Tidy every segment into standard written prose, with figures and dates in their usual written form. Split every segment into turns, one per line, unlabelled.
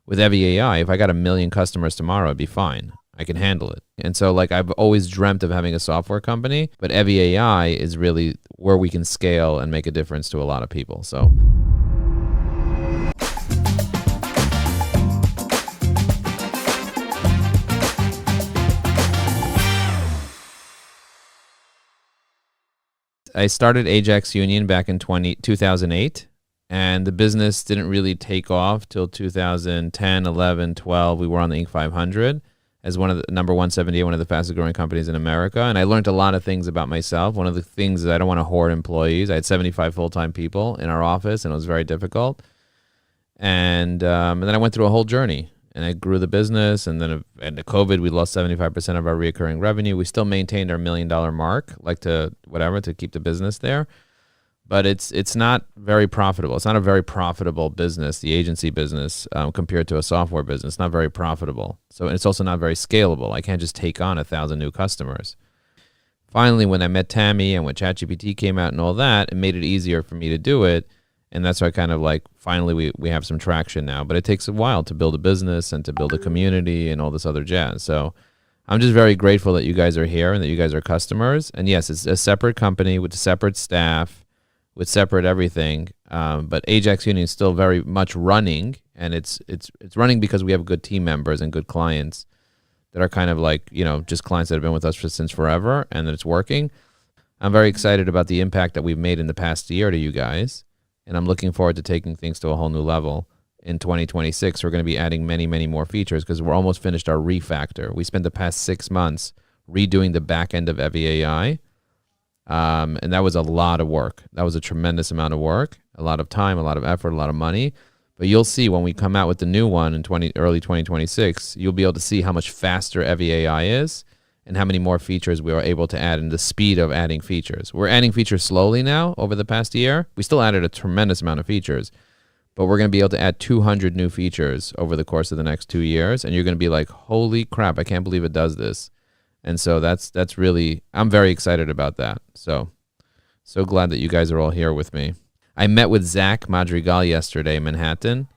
With evyAI, if I got 1 million customers tomorrow, it'd be fine. I can handle it. And so like I've always dreamt of having a software company, but evyAI is really where we can scale and make a difference to a lot of people. So I started Ajax Union back in 2008, and the business didn't really take off till 2010, 11, 12. We were on the Inc. 500 as one of the number 178, one of the fastest growing companies in America. And I learned a lot of things about myself. One of the things is I don't want to hoard employees. I had 75 full-time people in our office, and it was very difficult. And then I went through a whole journey, and I grew the business. And then in the COVID, we lost 75% of our recurring revenue. We still maintained our $1 million mark, like to keep the business there. But it's not very profitable. It's not a very profitable business, the agency business, compared to a software business. Not very profitable. So it's also not very scalable. I can't just take on 1,000 new customers. Finally, when I met Tammy and when ChatGPT came out and all that, it made it easier for me to do it. And that's why kind of like finally we have some traction now. But it takes a while to build a business and to build a community and all this other jazz. So I'm just very grateful that you guys are here and that you guys are customers. And yes, it's a separate company with a separate staff, with separate everything, but Ajax Union is still very much running, and it's running because we have good team members and good clients that are kind of like, just clients that have been with us since forever, and that it's working. I'm very excited about the impact that we've made in the past year to you guys, and I'm looking forward to taking things to a whole new level. In 2026, we're going to be adding many, many more features because we're almost finished our refactor. We spent the past 6 months redoing the back end of evyAI. And that was a lot of work. That was a tremendous amount of work, a lot of time, a lot of effort, a lot of money. But you'll see when we come out with the new one in early 2026, you'll be able to see how much faster evyAI is and how many more features we are able to add and the speed of adding features. We're adding features slowly now over the past year. We still added a tremendous amount of features, but we're going to be able to add 200 new features over the course of the next 2 years. And you're going to be like, holy crap, I can't believe it does this. And so that's really, I'm very excited about that. So glad that you guys are all here with me. I met with Zach Madrigal yesterday in Manhattan.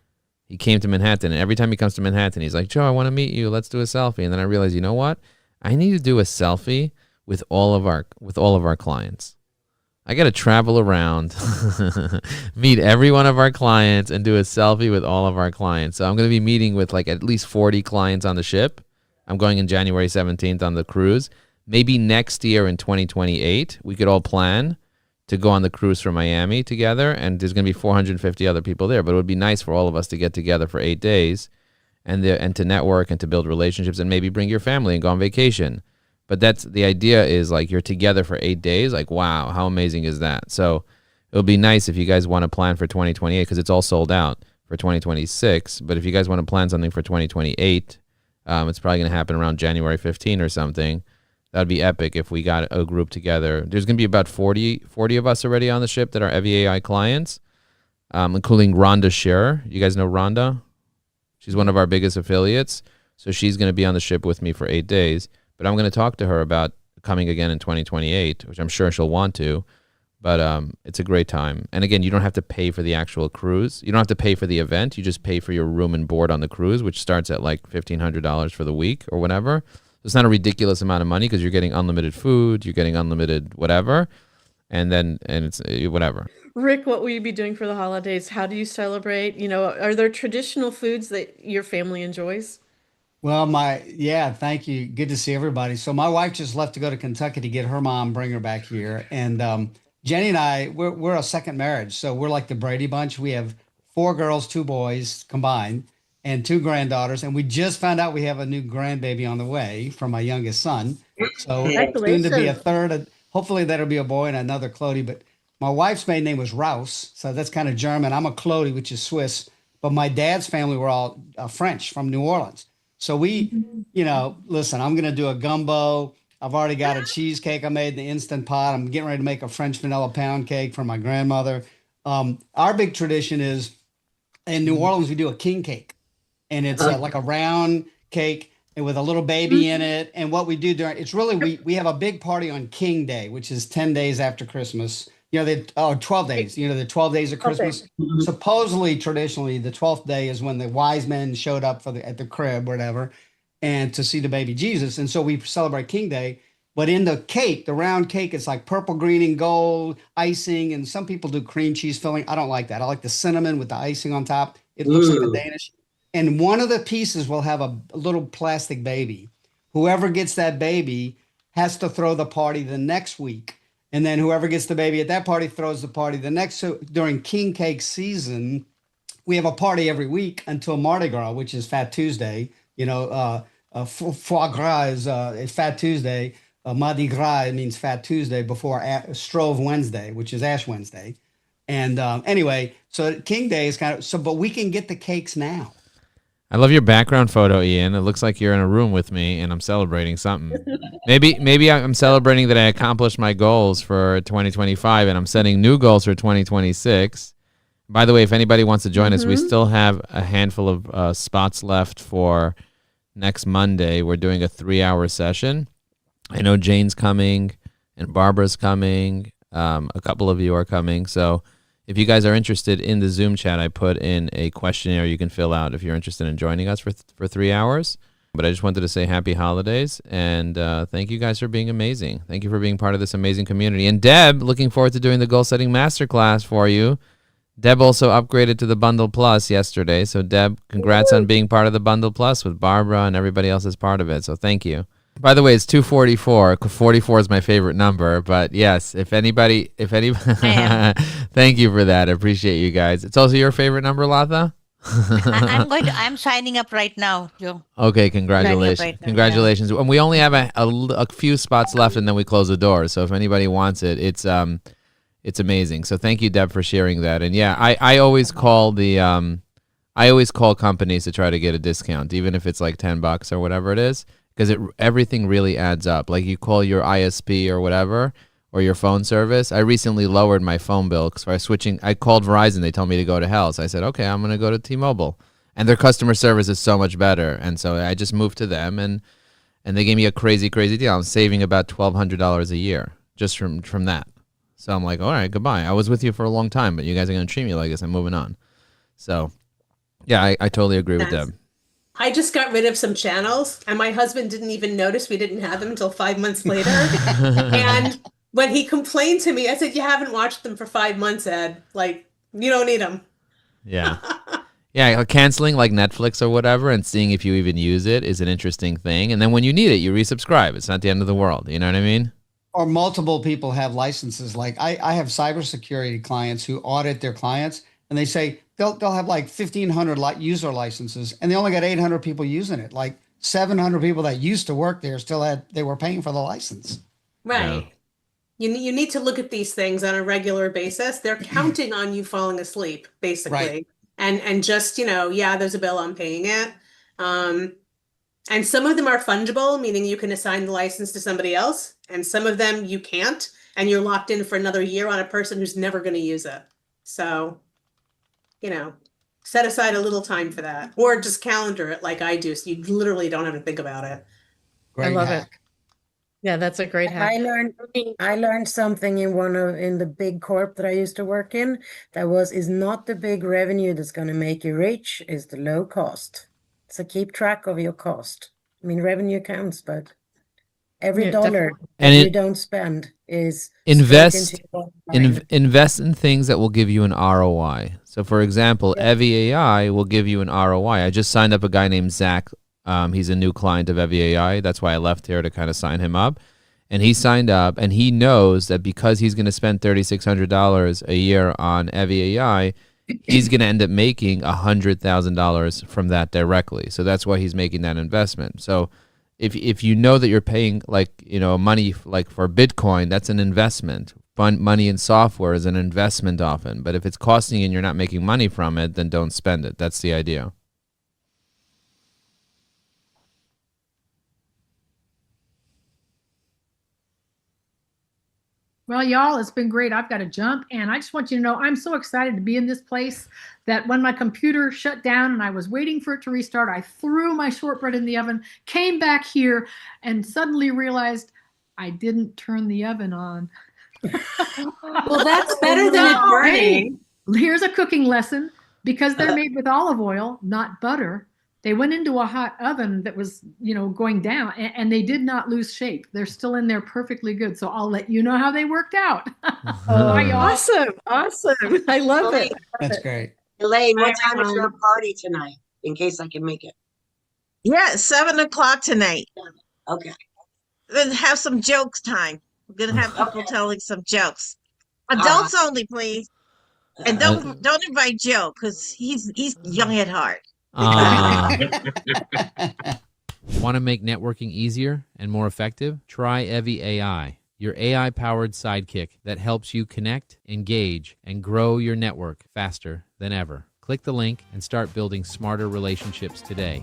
He came to Manhattan, and every time he comes to Manhattan, he's like, Joe, I want to meet you. Let's do a selfie. And then I realized, you know what? I need to do a selfie with all of our clients. I got to travel around, meet every one of our clients, and do a selfie with all of our clients. So I'm going to be meeting with like at least 40 clients on the ship. I'm going in January 17th on the cruise. Maybe next year in 2028, we could all plan to go on the cruise from Miami together, and there's going to be 450 other people there. But it would be nice for all of us to get together for 8 days and to network and to build relationships and maybe bring your family and go on vacation. But that's the idea, is like you're together for 8 days. Like, wow, how amazing is that? So it would be nice if you guys want to plan for 2028 because it's all sold out for 2026. But if you guys want to plan something for 2028, it's probably going to happen around January 15 or something. That would be epic if we got a group together. There's going to be about 40 of us already on the ship that are evyAI clients, including Rhonda Scherer. You guys know Rhonda? She's one of our biggest affiliates. So she's going to be on the ship with me for 8 days. But I'm going to talk to her about coming again in 2028, which I'm sure she'll want to. But it's a great time. And again, you don't have to pay for the actual cruise. You don't have to pay for the event. You just pay for your room and board on the cruise, which starts at like $1,500 for the week or whatever. It's not a ridiculous amount of money because you're getting unlimited food, you're getting unlimited whatever, and it's whatever.
Rick, what will you be doing for the holidays? How do you celebrate? Are there traditional foods that your family enjoys?
Well, yeah, thank you. Good to see everybody. So my wife just left to go to Kentucky to get her mom, bring her back here. And Jenny and I, we're a second marriage. So we're like the Brady Bunch. We have 4 girls, 2 boys combined, and 2 granddaughters. And we just found out we have a new grandbaby on the way from my youngest son. So soon to be a
Congratulations.
third. Hopefully that'll be a boy and another Clody. But my wife's maiden name was Rouse. So that's kind of German. I'm a Clody, which is Swiss. But my dad's family were all French from New Orleans. So listen, I'm going to do a gumbo. I've already got a cheesecake I made in the Instant Pot. I'm getting ready to make a French vanilla pound cake for my grandmother. Our big tradition is in New Orleans, we do a king cake. And it's like a round cake and with a little baby in it. And what we do it's really, we have a big party on King Day, which is 10 days after Christmas. the 12 days, the 12 days of Christmas.
Okay.
Supposedly, traditionally, the 12th day is when the wise men showed up at the crib, whatever, and to see the baby Jesus. And so we celebrate King Day. But in the cake, the round cake, it's like purple, green, and gold icing. And some people do cream cheese filling. I don't like that. I like the cinnamon with the icing on top. It looks like a Danish. And one of the pieces will have a little plastic baby. Whoever gets that baby has to throw the party the next week. And then whoever gets the baby at that party throws the party the next. So during King Cake season, we have a party every week until Mardi Gras, which is Fat Tuesday. Foie Gras is Fat Tuesday. Mardi Gras, it means Fat Tuesday before Strove Wednesday, which is Ash Wednesday. And anyway, so King Day is but we can get the cakes now.
I love your background photo, Ian. It looks like you're in a room with me and I'm celebrating something. Maybe I'm celebrating that I accomplished my goals for 2025 and I'm setting new goals for 2026. By the way, if anybody wants to join us, we still have a handful of spots left for next Monday. We're doing a 3-hour session. I know Jane's coming and Barbara's coming. A couple of you are coming. So if you guys are interested in the Zoom chat, I put in a questionnaire you can fill out if you're interested in joining us for 3 hours. But I just wanted to say happy holidays and thank you guys for being amazing. Thank you for being part of this amazing community. And Deb, looking forward to doing the goal setting masterclass for you. Deb also upgraded to the Bundle Plus yesterday. So Deb, congrats on being part of the Bundle Plus with Barbara and everybody else is part of it. So thank you. By the way, it's 244. 44 is my favorite number, but yes, if anybody, thank you for that. I appreciate you guys. It's also your favorite number, Latha?
I'm signing up right now, Joe.
Okay, congratulations.
Right now,
Congratulations. And we only have a few spots left and then we close the door. So if anybody wants it, it's amazing. So thank you, Deb, for sharing that. And yeah, I always call companies to try to get a discount, even if it's like $10 or whatever it is. Because everything really adds up. Like you call your ISP or whatever, or your phone service. I recently lowered my phone bill because I called Verizon. They told me to go to hell. So I said, okay, I'm going to go to T-Mobile. And their customer service is so much better. And so I just moved to them, and they gave me a crazy, crazy deal. I'm saving about $1,200 a year just from that. So I'm like, all right, goodbye. I was with you for a long time, but you guys are going to treat me like this. I'm moving on. So, yeah, I totally agree with Deb.
I just got rid of some channels and my husband didn't even notice we didn't have them until 5 months later. And when he complained to me, I said, you haven't watched them for 5 months, Ed. Like, you don't need them.
Yeah. Yeah, canceling like Netflix or whatever and seeing if you even use it is an interesting thing. And then when you need it, you resubscribe. It's not the end of the world. You know what I mean?
Or multiple people have licenses. Like I have cybersecurity clients who audit their clients, and they say they'll have like 1,500 user licenses, and they only got 800 people using it. Like 700 people that used to work there they were paying for the license.
Right. Yeah. You need to look at these things on a regular basis. They're counting on you falling asleep, basically.
Right.
And just, yeah, there's a bill, I'm paying it. And some of them are fungible, meaning you can assign the license to somebody else, and some of them you can't, and you're locked in for another year on a person who's never going to use it. So, set aside a little time for that, or just calendar it like I do, so you literally don't have to think about it.
Great
I love
hack.
it. Yeah, that's a great hack.
I learned something in the big corp that I used to work in. Is not the big revenue that's going to make you rich, is the low cost. So keep track of your cost. I mean, revenue counts, but every dollar that you don't spend is
invest in things that will give you an ROI. So for example, evyAI will give you an ROI. I just signed up a guy named Zach. He's a new client of evyAI. That's why I left here to kind of sign him up. And he signed up, and he knows that because he's going to spend $3,600 a year on evyAI, he's going to end up making $100,000 from that directly. So that's why he's making that investment. So if you know that you're paying money like for Bitcoin, that's an investment. Money in software is an investment often. But if it's costing you and you're not making money from it, then don't spend it. That's the idea.
Well, y'all, it's been great. I've got to jump, and I just want you to know I'm so excited to be in this place that when my computer shut down and I was waiting for it to restart, I threw my shortbread in the oven, came back here, and suddenly realized I didn't turn the oven on.
Well, that's better than it burning.
Hey, here's a cooking lesson. Because they're made with olive oil, not butter, they went into a hot oven that was, going down, and they did not lose shape. They're still in there perfectly good. So I'll let you know how they worked out. Bye, y'all.
Awesome. I love it.
That's great.
Elaine, what time is your party tonight? In case I can make it.
Yeah, 7:00 tonight.
Okay.
Then have some jokes time. We're gonna have people telling some jokes. Adults only, please. And don't invite Joe because he's young at heart.
Want to make networking easier and more effective? Try evyAI, your AI-powered sidekick that helps you connect, engage, and grow your network faster than ever. Click the link and start building smarter relationships today.